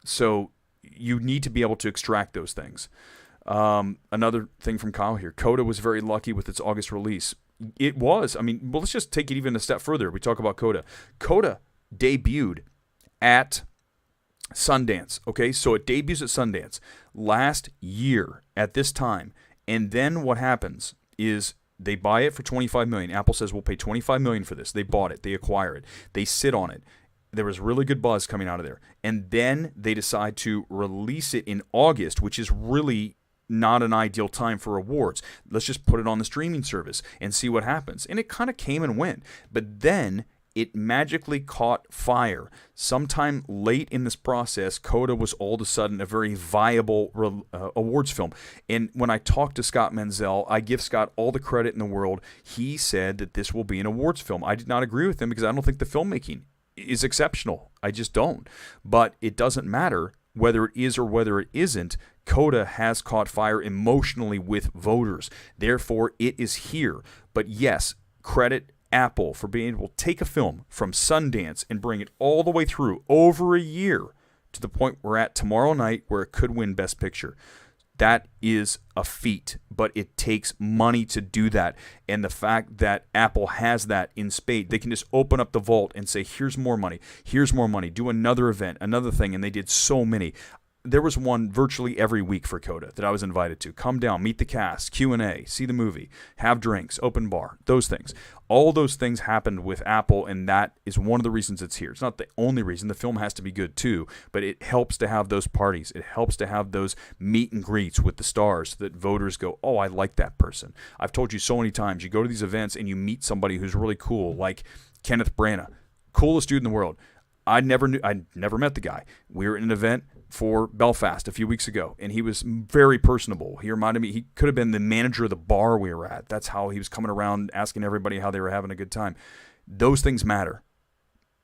Speaker 1: So you need to be able to extract those things. Another thing from Kyle here. Coda was very lucky with its August release. It was. I mean, well, let's just take it even a step further. We talk about Coda. Coda debuted at Sundance. Okay, so it debuts at Sundance last year at this time. And then what happens is they buy it for $25 million. Apple says, we'll pay $25 million for this. They bought it. They acquire it. They sit on it. There was really good buzz coming out of there. And then they decide to release it in August, which is really not an ideal time for awards. Let's just put it on the streaming service and see what happens. And it kind of came and went. But then it magically caught fire. Sometime late in this process, Coda was all of a sudden a very viable awards film. And when I talked to Scott Menzel, I give Scott all the credit in the world. He said that this will be an awards film. I did not agree with him because I don't think the filmmaking is exceptional. I just don't. But it doesn't matter whether it is or whether it isn't. Coda has caught fire emotionally with voters. Therefore, it is here. But yes, credit Apple for being able to take a film from Sundance and bring it all the way through over a year to the point we're at tomorrow night where it could win Best Picture. That is a feat, but it takes money to do that. And the fact that Apple has that in spades, they can just open up the vault and say, here's more money, do another event, another thing, and they did so many. There was one virtually every week for Coda that I was invited to. Come down, meet the cast, Q&A, see the movie, have drinks, open bar, those things. All those things happened with Apple, and that is one of the reasons it's here. It's not the only reason. The film has to be good too, but it helps to have those parties. It helps to have those meet and greets with the stars so that voters go, oh, I like that person. I've told you so many times, you go to these events and you meet somebody who's really cool, like Kenneth Branagh, coolest dude in the world. I never met the guy. We were at an event for Belfast a few weeks ago, and he was very personable. He reminded me, he could have been the manager of the bar we were at. That's how he was coming around asking everybody how they were having a good time. Those things matter.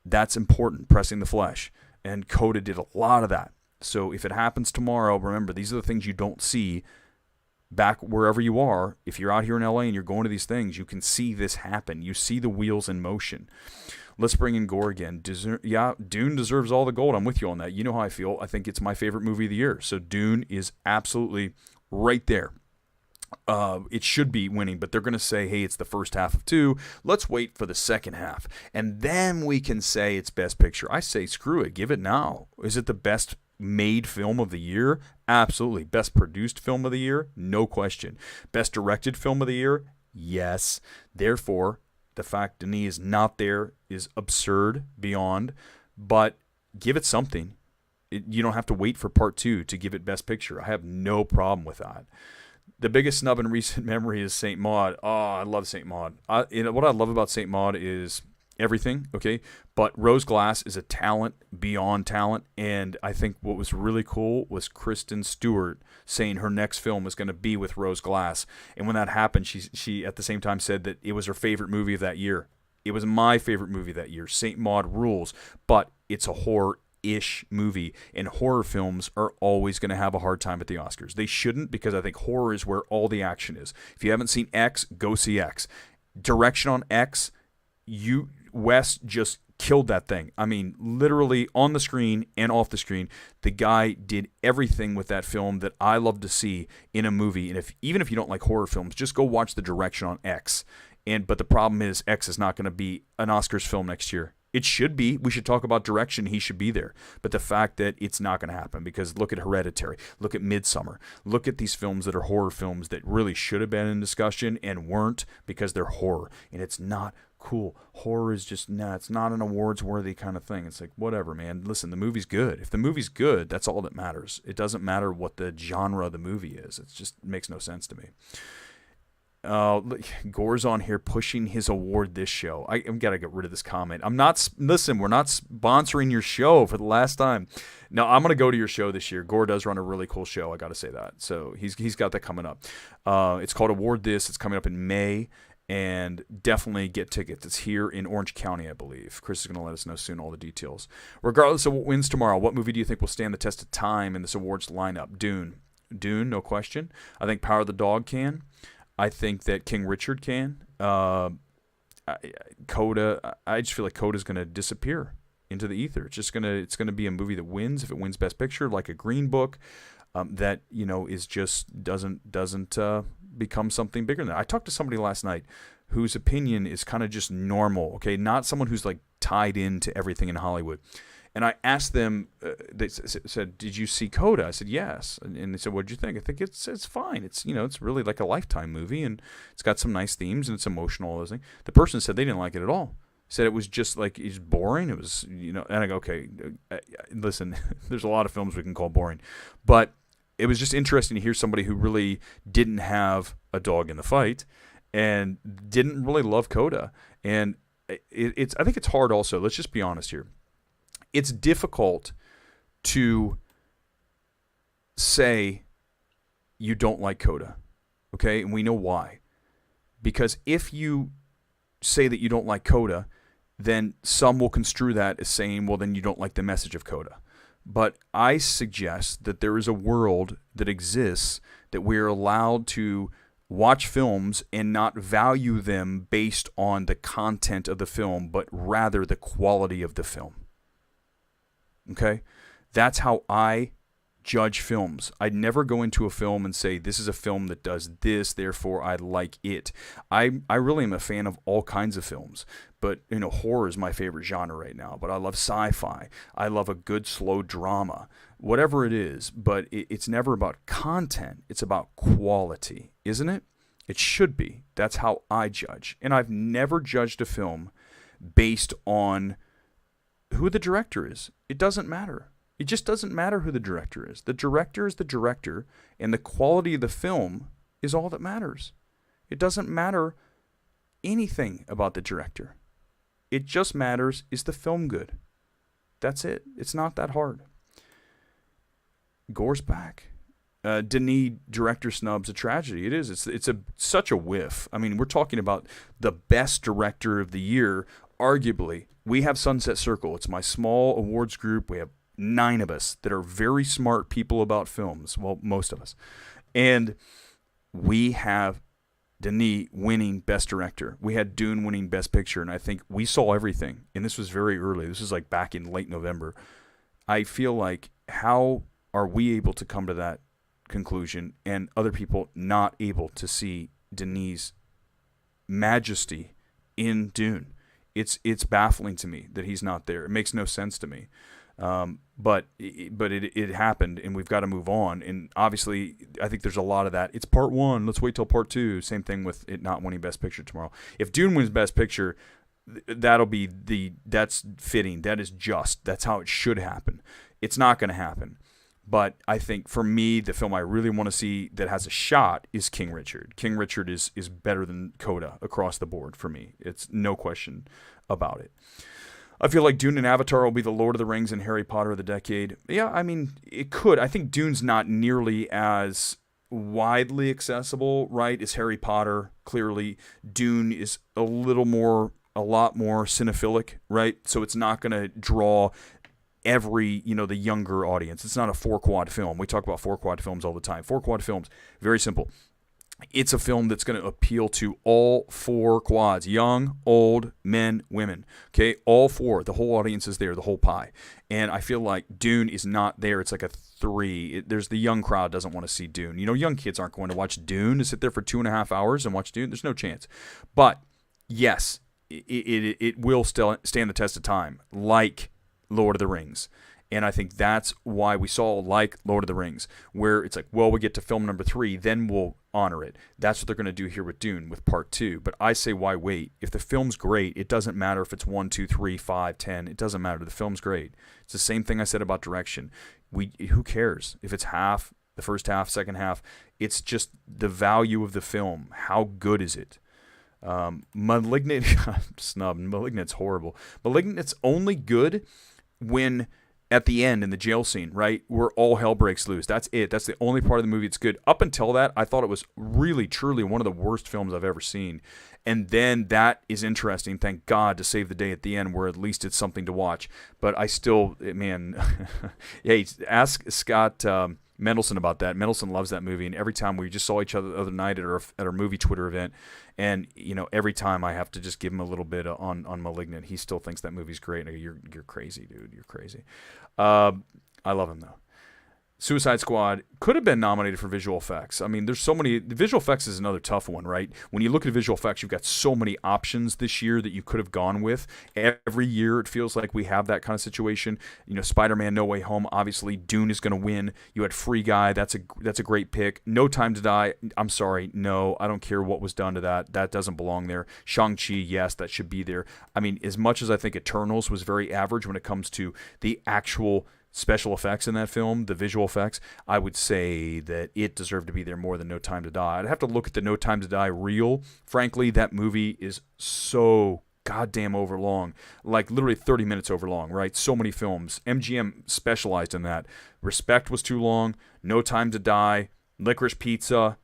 Speaker 1: That's important, pressing the flesh. And Coda did a lot of that. So if it happens tomorrow, remember, these are the things you don't see back wherever you are, if you're out here in LA and you're going to these things, you can see this happen. You see the wheels in motion. Let's bring in Gore again. Dune deserves all the gold. I'm with you on that. You know how I feel. I think it's my favorite movie of the year. So Dune is absolutely right there. It should be winning, but they're going to say, hey, it's the first half of 2. Let's wait for the second half. And then we can say it's Best Picture. I say, screw it. Give it now. Is it the best made film of the year? Absolutely. Best produced film of the year? No question. Best directed film of the year? Yes. Therefore, the fact Denis is not there is absurd beyond, but give it something. You don't have to wait for part 2 to give it Best Picture. I have no problem with that. The biggest snub in recent memory is Saint Maud. Oh, I love Saint Maud. What I love about Saint Maud is everything, okay? But Rose Glass is a talent beyond talent, and I think what was really cool was Kristen Stewart saying her next film was going to be with Rose Glass. And when that happened, she at the same time said that it was her favorite movie of that year. It was my favorite movie that year. Saint Maud rules, but it's a horror-ish movie, and horror films are always going to have a hard time at the Oscars. They shouldn't, because I think horror is where all the action is. If you haven't seen X, go see X. Direction on X, Wes just killed that thing. I mean, literally on the screen and off the screen, the guy did everything with that film that I love to see in a movie. And even if you don't like horror films, just go watch the direction on X. But the problem is, X is not going to be an Oscars film next year. It should be. We should talk about direction. He should be there. But the fact that it's not going to happen, because look at Hereditary, look at Midsommar, look at these films that are horror films that really should have been in discussion and weren't, because they're horror. And it's not cool. Horror is just, it's not an awards-worthy kind of thing. It's like, whatever, man. Listen, the movie's good. If the movie's good, that's all that matters. It doesn't matter what the genre of the movie is. It just makes no sense to me. Gore's on here pushing his award this show. I'm got to get rid of this comment. Listen, we're not sponsoring your show for the last time. No, I'm going to go to your show this year. Gore does run a really cool show. I got to say that. So he's got that coming up. It's called Award This. It's coming up in May. And definitely get tickets. It's here in Orange County, I believe. Chris is going to let us know soon all the details. Regardless of what wins tomorrow, what movie do you think will stand the test of time in this awards lineup? Dune, no question. I think Power of the Dog can. I think that King Richard can. Coda, I just feel like Coda's going to disappear into the ether. It's going to be a movie that wins if it wins Best Picture, like a Green Book, that is just doesn't become something bigger than that. I talked to somebody last night whose opinion is kind of just normal, okay, not someone who's like tied into everything in Hollywood. And I asked them, they said, did you see Coda? I said, yes. And they said, what did you think? I think it's fine. It's, it's really like a Lifetime movie, and it's got some nice themes, and it's emotional, all those things. The person said they didn't like it at all. Said it was just like, it's boring. It was, and I go, okay, listen, there's a lot of films we can call boring. But it was just interesting to hear somebody who really didn't have a dog in the fight and didn't really love Coda. And I think it's hard also. Let's just be honest here. It's difficult to say you don't like Coda, okay? And we know why. Because if you say that you don't like Coda, then some will construe that as saying, well, then you don't like the message of Coda. But I suggest that there is a world that exists that we're allowed to watch films and not value them based on the content of the film, but rather the quality of the film. Okay? That's how I judge films. I'd never go into a film and say, this is a film that does this, therefore I like it. I really am a fan of all kinds of films, but horror is my favorite genre right now. But I love sci-fi. I love a good slow drama, whatever it is. But it's never about content. It's about quality, isn't it? It should be. That's how I judge. And I've never judged a film based on who the director is. It doesn't matter. It just doesn't matter who the director is. The director is the director, and the quality of the film is all that matters. It doesn't matter anything about the director. It just matters, is the film good? That's it. It's not that hard. Gore's back. Denis director snubs, a tragedy. It is. It's such a whiff. I mean, we're talking about the best director of the year, arguably. We have Sunset Circle. It's my small awards group. We have 9 of us that are very smart people about films. Well, most of us. And we have Denis winning Best Director. We had Dune winning Best Picture, and I think we saw everything. And this was very early. This was like back in late November. I feel like, how are we able to come to that conclusion and other people not able to see Denis' majesty in Dune? It's baffling to me that he's not there. It makes no sense to me. But it happened, and we've got to move on. And obviously, I think there's a lot of that. It's part one. Let's wait till part two. Same thing with it not winning Best Picture tomorrow. If Dune wins Best Picture, that's fitting. That is just. That's how it should happen. It's not going to happen. But I think for me, the film I really want to see that has a shot is King Richard. King Richard is better than Coda across the board for me. It's no question about it. I feel like Dune and Avatar will be the Lord of the Rings and Harry Potter of the decade. Yeah, I mean, it could. I think Dune's not nearly as widely accessible, right, as Harry Potter. Clearly, Dune is a lot more cinephilic, right? So it's not going to draw the younger audience. It's not a 4-quad film. We talk about 4-quad films all the time. 4-quad films, very simple. It's a film that's going to appeal to all 4 quads, young, old, men, women. Okay, all 4. The whole audience is there, the whole pie. And I feel like Dune is not there. It's like a 3. There's the young crowd doesn't want to see Dune. Young kids aren't going to watch Dune, to sit there for 2.5 hours and watch Dune. There's no chance. But yes, it will still stand the test of time, like Lord of the Rings. And I think that's why we saw, like Lord of the Rings, where it's like, well, we get to film number 3, then we'll honor it. That's what they're going to do here with Dune, with part 2. But I say, why wait? If the film's great, it doesn't matter if it's 1, 2, 3, 5, 10. It doesn't matter. The film's great. It's the same thing I said about direction. Who cares if it's half, the first half, second half? It's just the value of the film. How good is it? Malignant, snub. Malignant's horrible. Malignant's only good when at the end in the jail scene, right, where all hell breaks loose. That's it. That's the only part of the movie that's good. Up until that, I thought it was really, truly one of the worst films I've ever seen. And then that is interesting, thank God, to save the day at the end, where at least it's something to watch. But I still, man, hey, ask Scott Mendelsohn about that. Mendelsohn loves that movie, and every time we just saw each other the other night at our movie Twitter event, and every time I have to just give him a little bit on Malignant, he still thinks that movie's great. And you're crazy, dude. You're crazy. I love him though. Suicide Squad could have been nominated for visual effects. I mean, there's so many. The visual effects is another tough one, right? When you look at visual effects, you've got so many options this year that you could have gone with. Every year, it feels like we have that kind of situation. Spider-Man: No Way Home, obviously, Dune is going to win. You had Free Guy, that's a great pick. No Time to Die, I'm sorry, no, I don't care what was done to that. That doesn't belong there. Shang-Chi, yes, that should be there. I mean, as much as I think Eternals was very average when it comes to the actual special effects in that film, the visual effects, I would say that it deserved to be there more than No Time to Die. I'd have to look at the No Time to Die reel. Frankly, that movie is so goddamn overlong, like literally 30 minutes overlong, right? So many films. MGM specialized in that. Respect was too long. No Time to Die, Licorice Pizza,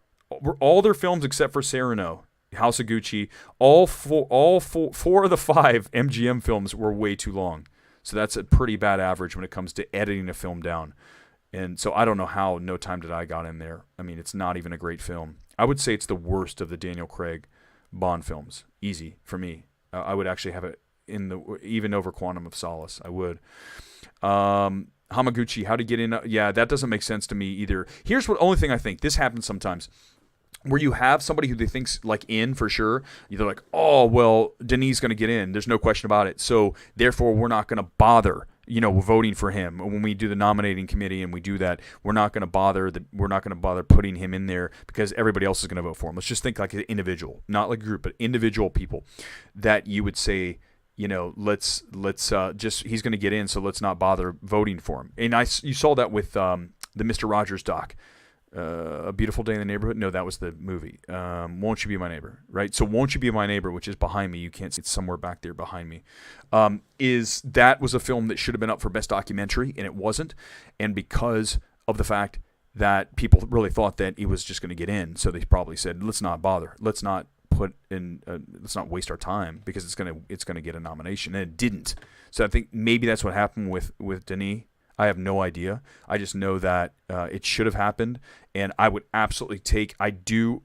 Speaker 1: all their films except for Cyrano, House of Gucci, all four of the 5 MGM films were way too long. So that's a pretty bad average when it comes to editing a film down. And so I don't know how No Time to Die got in there. I mean, it's not even a great film. I would say it's the worst of the Daniel Craig Bond films. Easy for me. I would actually have it even over Quantum of Solace. I would. Hamaguchi, how to get in? Yeah, that doesn't make sense to me either. Here's the only thing I think. This happens sometimes, where you have somebody who they think's like in for sure. They're like, oh, well, Denis going to get in. There's no question about it. So therefore, we're not going to bother, voting for him. When we do the nominating committee and we do that, we're not going to bother putting him in there because everybody else is going to vote for him. Let's just think like an individual, not like a group, but individual people that you would say, let's just, he's going to get in, so let's not bother voting for him. And you saw that with the Mr. Rogers doc. A Beautiful Day in the Neighborhood. No, that was the movie. Won't You Be My Neighbor, right? So Won't You Be My Neighbor, which is behind me, you can't see, it's somewhere back there behind me, that was a film that should have been up for Best Documentary, and it wasn't. And because of the fact that people really thought that it was just going to get in, so they probably said, let's not bother. Let's not let's not waste our time because it's gonna get a nomination, and it didn't. So I think maybe that's what happened with Denis. I have no idea. I just know that it should have happened, and I would absolutely I do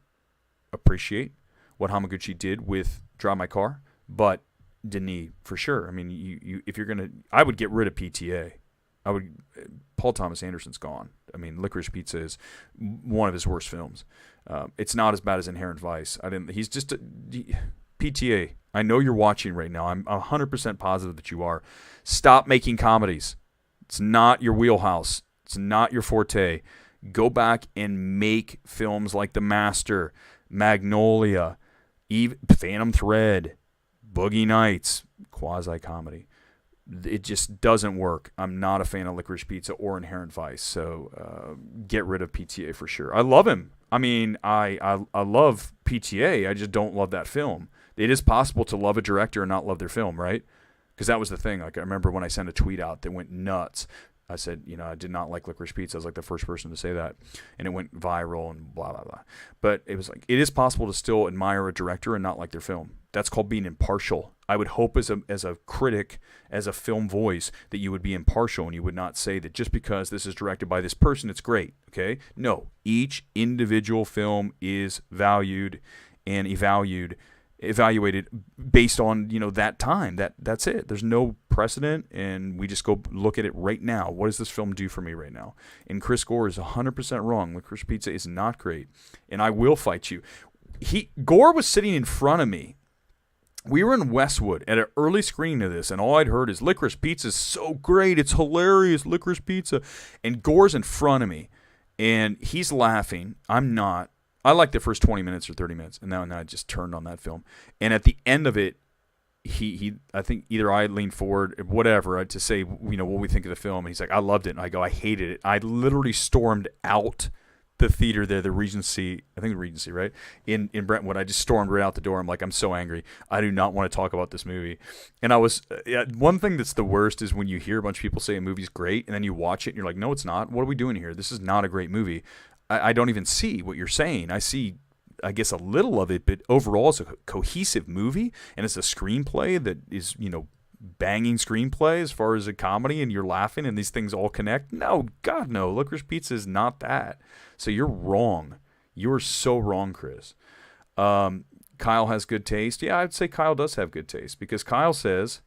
Speaker 1: appreciate what Hamaguchi did with Drive My Car, but Denis, for sure. I mean, if you're going to, I would get rid of PTA. Paul Thomas Anderson's gone. I mean, Licorice Pizza is one of his worst films. It's not as bad as Inherent Vice. He's just PTA. I know you're watching right now. I'm 100% positive that you are. Stop making comedies. It's not your wheelhouse. It's not your forte. Go back and make films like The Master, Magnolia, Phantom Thread, Boogie Nights, quasi-comedy. It just doesn't work. I'm not a fan of Licorice Pizza or Inherent Vice, so get rid of PTA for sure. I love him. I mean, I love PTA. I just don't love that film. It is possible to love a director and not love their film, right? Because that was the thing. Like, I remember when I sent a tweet out that went nuts. I said, I did not like Licorice Pizza. I was like the first person to say that. And it went viral and blah, blah, blah. But it was like, it is possible to still admire a director and not like their film. That's called being impartial. I would hope as a critic, as a film voice, that you would be impartial and you would not say that just because this is directed by this person, it's great, okay? No, each individual film is valued and evaluated based on, that time. That's it. There's no precedent, and we just go look at it right now. What does this film do for me right now? And Chris Gore is 100% wrong. Licorice Pizza is not great, and I will fight you. Gore was sitting in front of me. We were in Westwood at an early screening of this, and all I'd heard is Licorice Pizza is so great. It's hilarious, Licorice Pizza. And Gore's in front of me, and he's laughing. I'm not. I like the first 20 minutes or 30 minutes, and now I just turned on that film. And at the end of it, I think either I leaned forward, whatever, to say, what we think of the film. And he's like, I loved it. And I go, I hated it. I literally stormed out the theater there, the Regency, I think the Regency, right? In Brentwood. I just stormed right out the door. I'm like, I'm so angry. I do not want to talk about this movie. And I was, one thing that's the worst is when you hear a bunch of people say a movie's great, and then you watch it, and you're like, no, it's not. What are we doing here? This is not a great movie. I don't even see what you're saying. I see, I guess, a little of it, but overall it's a cohesive movie, and it's a screenplay that is, banging screenplay as far as a comedy, and you're laughing and these things all connect. No, God, no. Licorice Pizza is not that. So you're wrong. You're so wrong, Chris. Kyle has good taste. Yeah, I'd say Kyle does have good taste, because Kyle says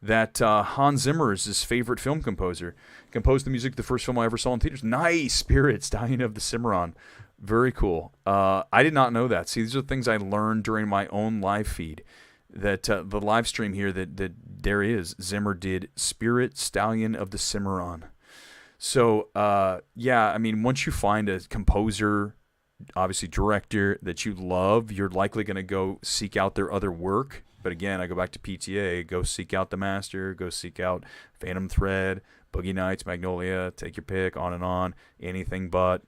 Speaker 1: that Hans Zimmer is his favorite film composer. Composed the music of the first film I ever saw in theaters. Nice. Spirits, Stallion of the Cimarron. Very cool. I did not know that. See, these are things I learned during my own live feed. That the live stream here that there is. Zimmer did Spirit, Stallion of the Cimarron. So, yeah, I mean, once you find a composer, obviously director, that you love, you're likely going to go seek out their other work. But again, I go back to PTA. Go seek out The Master. Go seek out Phantom Thread, Boogie Nights, Magnolia. Take your pick, on and on. Anything but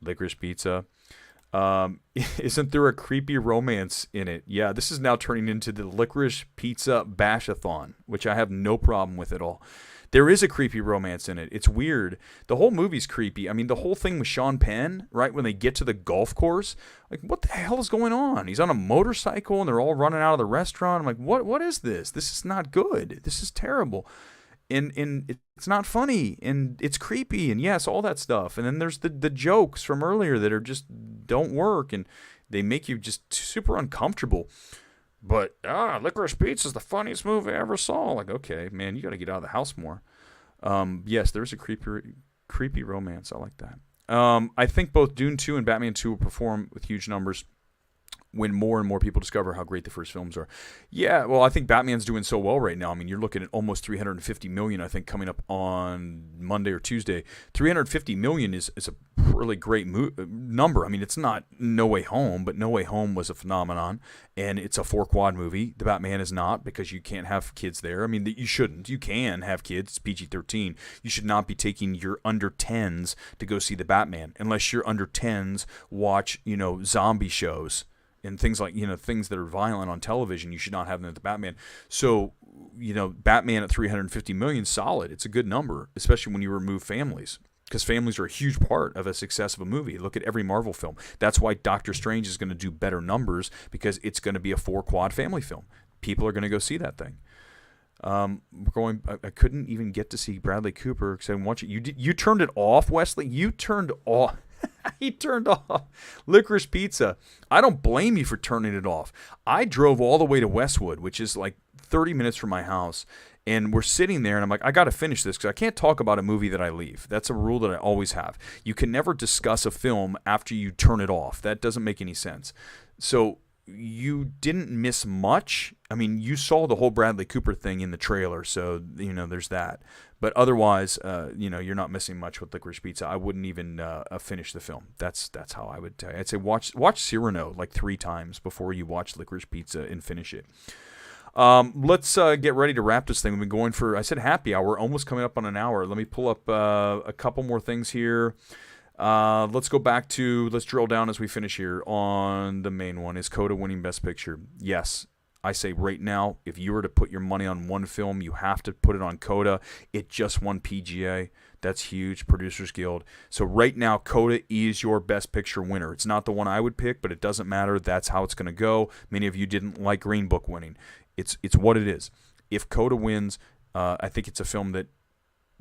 Speaker 1: Licorice Pizza. Isn't there a creepy romance in it? Yeah, this is now turning into the Licorice Pizza Bash-a-thon, which I have no problem with at all. There is a creepy romance in it. It's weird. The whole movie's creepy. I mean, the whole thing with Sean Penn, right, when they get to the golf course, like, what the hell is going on? He's on a motorcycle, and they're all running out of the restaurant. I'm like, what is this? This is not good. This is terrible. And it's not funny, and it's creepy, and yes, all that stuff. And then there's the jokes from earlier that are just don't work, and they make you just super uncomfortable. But Licorice Pizza is the funniest movie I ever saw. Like, okay, man, you got to get out of the house more. Yes, there's a creepy romance. I like that. I think both Dune 2 and Batman 2 will perform with huge numbers when more and more people discover how great the first films are. Yeah, well, I think Batman's doing so well right now. I mean, you're looking at almost $350 million, I think, coming up on Monday or Tuesday. $350 million is a really great number. I mean, it's not No Way Home, but No Way Home was a phenomenon, and it's a 4-quad movie. The Batman is not, because you can't have kids there. I mean, you shouldn't. You can have kids. It's PG-13. You should not be taking your under-10s to go see the Batman, unless your under-10s watch, zombie shows and things like, things that are violent on television. You should not have them at the Batman. So, Batman at $350 million, solid. It's a good number, especially when you remove families, because families are a huge part of a success of a movie. Look at every Marvel film. That's why Doctor Strange is going to do better numbers, because it's going to be a 4-quad family film. People are going to go see that thing. We're going. I couldn't even get to see Bradley Cooper because I didn't watch it. You turned it off, Wesley. You turned off. He turned off Licorice Pizza. I don't blame you for turning it off. I drove all the way to Westwood, which is like 30 minutes from my house, and we're sitting there, and I'm like, I got to finish this because I can't talk about a movie that I leave. That's a rule that I always have. You can never discuss a film after you turn it off. That doesn't make any sense. So you didn't miss much. I mean, you saw the whole Bradley Cooper thing in the trailer, so, there's that. But otherwise, you're not missing much with Licorice Pizza. I wouldn't even finish the film. That's how I would tell you. I'd say watch Cyrano like 3 times before you watch Licorice Pizza and finish it. Let's get ready to wrap this thing. We've been going for, I said happy hour, almost coming up on an hour. Let me pull up a couple more things here. Let's drill down as we finish here on the main one. Is Coda winning Best Picture? Yes. I say right now, if you were to put your money on one film, you have to put it on Coda. It just won PGA. That's huge, Producers Guild. So right now, Coda is your Best Picture winner. It's not the one I would pick, but it doesn't matter. That's how it's going to go. Many of you didn't like Green Book winning. It's what it is. If Coda wins, I think it's a film that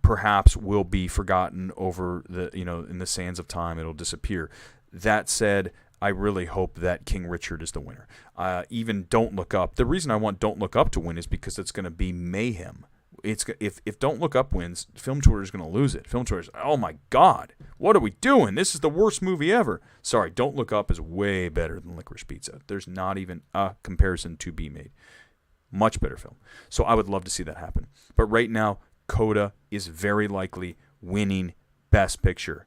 Speaker 1: perhaps will be forgotten over in the sands of time. It'll disappear. That said, I really hope that King Richard is the winner. Even Don't Look Up. The reason I want Don't Look Up to win is because it's going to be mayhem. If Don't Look Up wins, Film Twitter is going to lose it. Film Twitter is, oh my God, what are we doing? This is the worst movie ever. Sorry, Don't Look Up is way better than Licorice Pizza. There's not even a comparison to be made. Much better film. So I would love to see that happen. But right now, Coda is very likely winning Best Picture.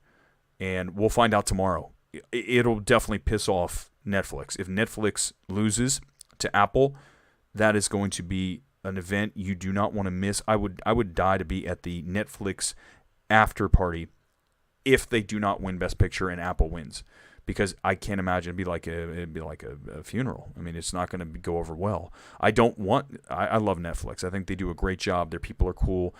Speaker 1: And we'll find out tomorrow. It'll definitely piss off Netflix. If Netflix loses to Apple, that is going to be an event you do not want to miss. I would die to be at the Netflix after party if they do not win Best Picture and Apple wins, because I can't imagine it'd be like a funeral. I mean, it's not going to go over well. I love Netflix. I think they do a great job. Their people are cool.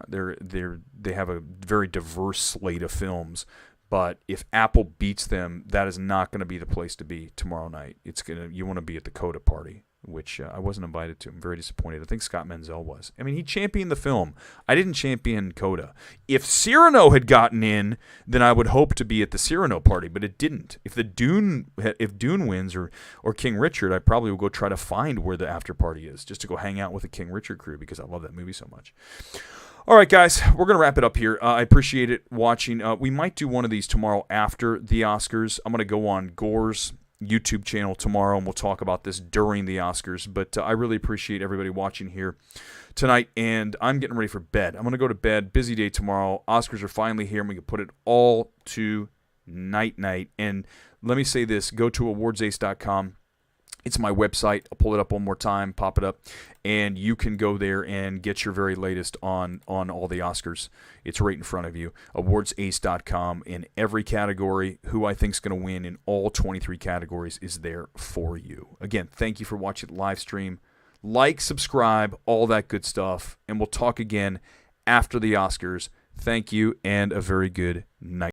Speaker 1: They have a very diverse slate of films. But if Apple beats them, that is not going to be the place to be tomorrow night. You want to be at the Coda party, which I wasn't invited to. I'm very disappointed. I think Scott Menzel was. I mean, he championed the film. I didn't champion Coda. If Cyrano had gotten in, then I would hope to be at the Cyrano party, but it didn't. If Dune wins or King Richard, I probably will go try to find where the after party is, just to go hang out with the King Richard crew because I love that movie so much. All right, guys, we're going to wrap it up here. I appreciate it watching. We might do one of these tomorrow after the Oscars. I'm going to go on Gore's YouTube channel tomorrow, and we'll talk about this during the Oscars. But I really appreciate everybody watching here tonight, and I'm getting ready for bed. I'm going to go to bed. Busy day tomorrow. Oscars are finally here, and we can put it all to night. And let me say this. Go to awardsace.com. It's my website. I'll pull it up one more time, pop it up, and you can go there and get your very latest on all the Oscars. It's right in front of you. Awardsace.com. In every category, who I think is going to win in all 23 categories is there for you. Again, thank you for watching the live stream. Like, subscribe, all that good stuff, and we'll talk again after the Oscars. Thank you, and a very good night.